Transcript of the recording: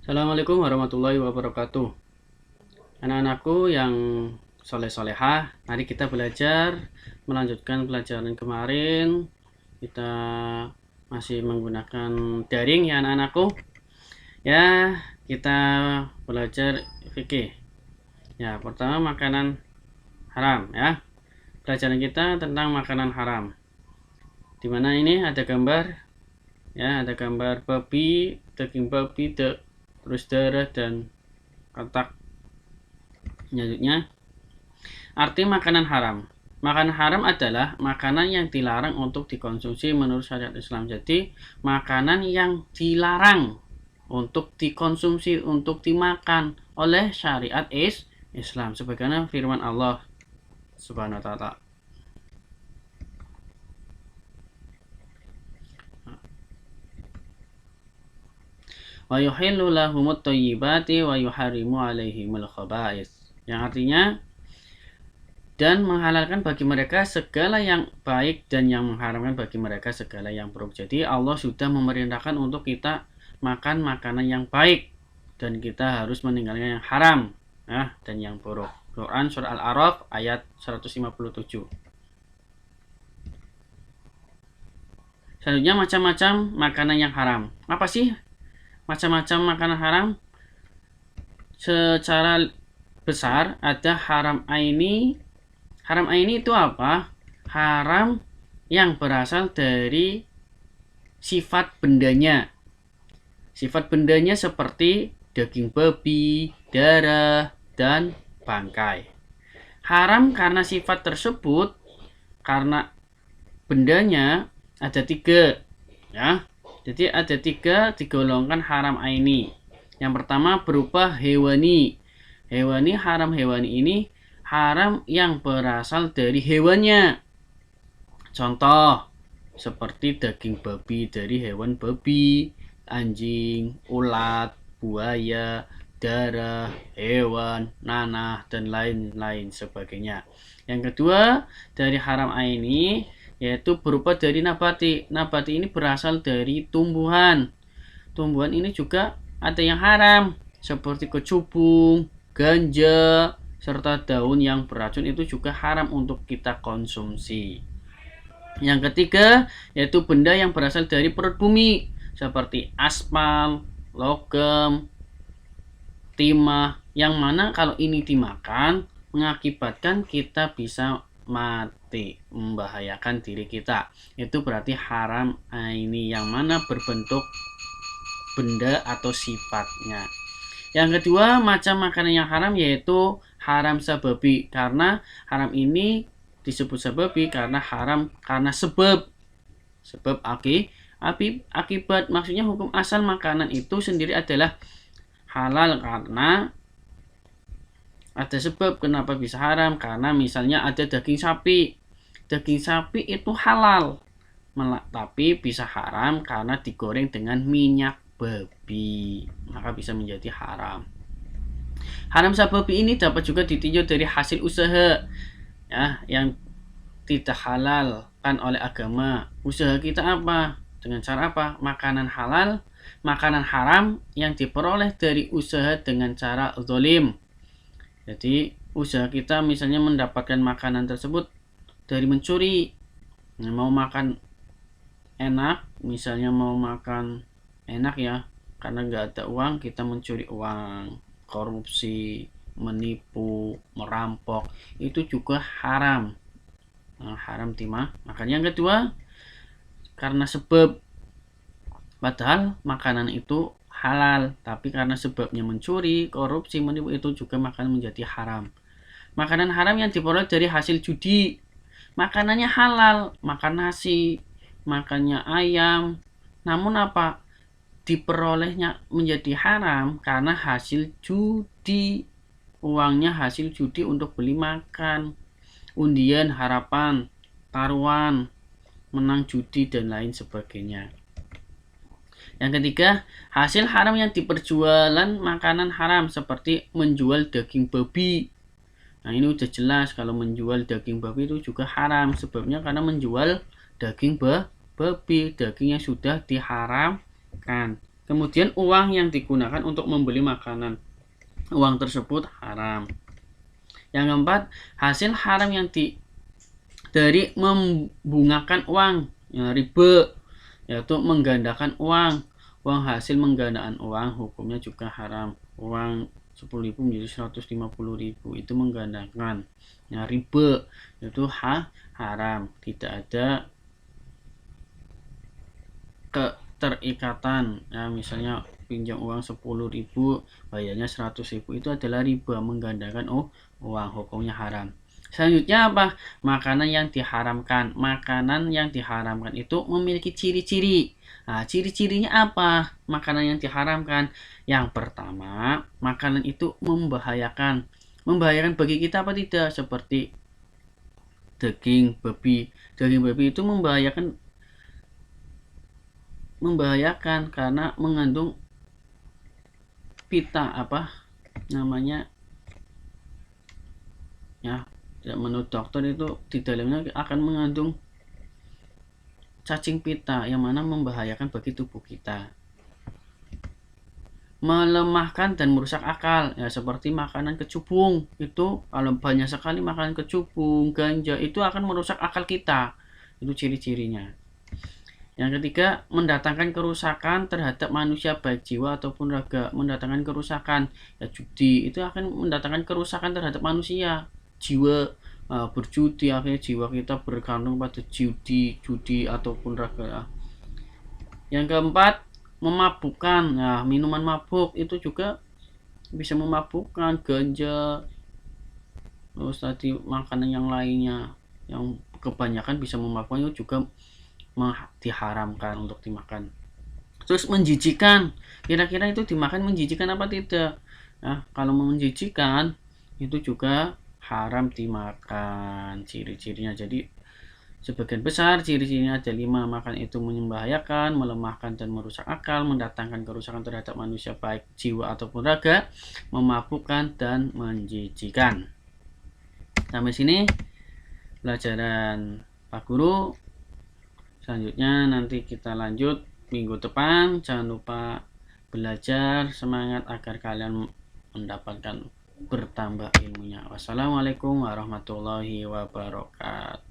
Assalamualaikum warahmatullahi wabarakatuh. Anak-anakku yang soleh-solehah, mari kita belajar melanjutkan pelajaran kemarin. Kita masih menggunakan daring ya anak-anakku. Ya, kita belajar fikih. Ya, pertama makanan haram ya. Pelajaran kita tentang makanan haram. Dimana ini ada gambar ya, ada gambar babi, daging babi, terus darah dan kotak. Selanjutnya, arti makanan haram. Makanan haram adalah makanan yang dilarang untuk dikonsumsi menurut syariat Islam. Jadi, makanan yang dilarang untuk dikonsumsi, untuk dimakan oleh syariat Islam. Sebagaimana firman Allah Subhanahu wa ta'ala. Wa yuhillu lahumut thayyibati wa yuharrimu alaihimul khaba'is. Yang artinya dan menghalalkan bagi mereka segala yang baik dan yang mengharamkan bagi mereka segala yang buruk. Jadi Allah sudah memerintahkan untuk kita makan makanan yang baik dan kita harus meninggalkan yang haram dan yang buruk. Quran surah Al-A'raf ayat 157. Selanjutnya macam-macam makanan yang haram. Apa sih macam-macam makanan haram? Secara besar ada haram aini. Haram aini itu apa? Haram yang berasal dari sifat bendanya. Sifat bendanya seperti daging babi, darah, dan bangkai. Haram karena sifat tersebut, karena bendanya ada tiga. Ya, jadi ada tiga digolongkan haram aini. Yang pertama berupa hewani. Haram hewani ini haram yang berasal dari hewannya. Contoh seperti daging babi dari hewan babi, anjing, ulat, buaya, darah, hewan, nanah, dan lain-lain sebagainya. Yang kedua dari haram aini yaitu berupa dari nabati. Nabati ini berasal dari tumbuhan. Tumbuhan ini juga ada yang haram seperti kecubung, ganja, serta daun yang beracun itu juga haram untuk kita konsumsi. Yang ketiga yaitu benda yang berasal dari perut bumi seperti aspal, logam, timah, yang mana kalau ini dimakan mengakibatkan kita bisa mati, membahayakan diri kita. Itu berarti haram ini yang mana berbentuk benda atau sifatnya. Yang kedua macam makanan yang haram yaitu haram sababi, karena haram ini disebut sababi karena haram karena sebab akibat. Maksudnya hukum asal makanan itu sendiri adalah halal karena ada sebab kenapa bisa haram. Karena misalnya ada daging sapi itu halal tapi bisa haram karena digoreng dengan minyak babi, maka bisa menjadi haram. Haram sababi ini dapat juga ditinjau dari hasil usaha ya, yang tidak halal kan oleh agama. Usaha kita apa? Dengan cara apa? Makanan halal, makanan haram yang diperoleh dari usaha dengan cara zalim. Jadi usaha kita misalnya mendapatkan makanan tersebut dari mencuri. Mau makan enak, misalnya mau makan enak ya, karena nggak ada uang kita mencuri uang, korupsi, menipu, merampok, itu juga haram. Haram timah. Makanya yang kedua karena sebab, padahal makanan itu halal tapi karena sebabnya mencuri, korupsi, menipu, itu juga makanan menjadi haram. Makanan haram yang diperoleh dari hasil judi, makanannya halal, makan nasi, makannya ayam, namun apa? Diperolehnya menjadi haram karena hasil judi. Uangnya hasil judi untuk beli makan, undian, harapan, taruhan, menang judi, dan lain sebagainya. Yang ketiga, hasil haram yang diperjualan makanan haram seperti menjual daging babi. Nah ini udah jelas kalau menjual daging babi itu juga haram. Sebabnya karena menjual daging babi, daging yang sudah diharamkan. Kemudian uang yang digunakan untuk membeli makanan, uang tersebut haram. Yang keempat, hasil haram yang dari membungakan uang, ya, riba, yaitu menggandakan uang. Uang hasil menggandaan uang hukumnya juga haram. Uang 10.000 menjadi 150.000 itu menggandakan, ya, riba, itu haram. Tidak ada keterikatan, ya, misalnya pinjam uang 10.000 bayarnya 100.000, itu adalah riba, menggandakan uang, hukumnya haram. Selanjutnya apa? Makanan yang diharamkan. Makanan yang diharamkan itu memiliki ciri-ciri. Nah, ciri-cirinya apa? Makanan yang diharamkan. Yang pertama, makanan itu membahayakan. Membahayakan bagi kita apa tidak? Seperti daging babi. Daging babi itu membahayakan karena mengandung pita, apa namanya, ya, menurut dokter itu di dalamnya akan mengandung cacing pita yang mana membahayakan bagi tubuh kita. Melemahkan dan merusak akal, ya, seperti makanan kecubung. Itu kalau banyak sekali makanan kecubung, ganja, itu akan merusak akal kita. Itu ciri-cirinya. Yang ketiga, mendatangkan kerusakan terhadap manusia baik jiwa ataupun raga. Mendatangkan kerusakan, ya, judi itu akan mendatangkan kerusakan terhadap manusia. Jiwa berjudi, akhirnya jiwa kita bergantung pada judi ataupun raga. Yang keempat, memabukkan. Nah, minuman mabuk itu juga bisa memabukkan, ganja, terus tadi makanan yang lainnya yang kebanyakan bisa memabukkan itu juga diharamkan untuk dimakan. Terus menjijikan, kira-kira itu dimakan menjijikan apa tidak? Nah, kalau menjijikan itu juga haram dimakan, ciri-cirinya. Jadi sebagian besar ciri-cirinya ada 5. Makan itu membahayakan, melemahkan dan merusak akal, mendatangkan kerusakan terhadap manusia baik jiwa ataupun raga, memabukkan dan menjijikan. Sampai sini pelajaran Pak Guru. Selanjutnya nanti kita lanjut minggu depan. Jangan lupa belajar, semangat agar kalian mendapatkan bertambah ilmunya. Wassalamualaikum warahmatullahi wabarakatuh.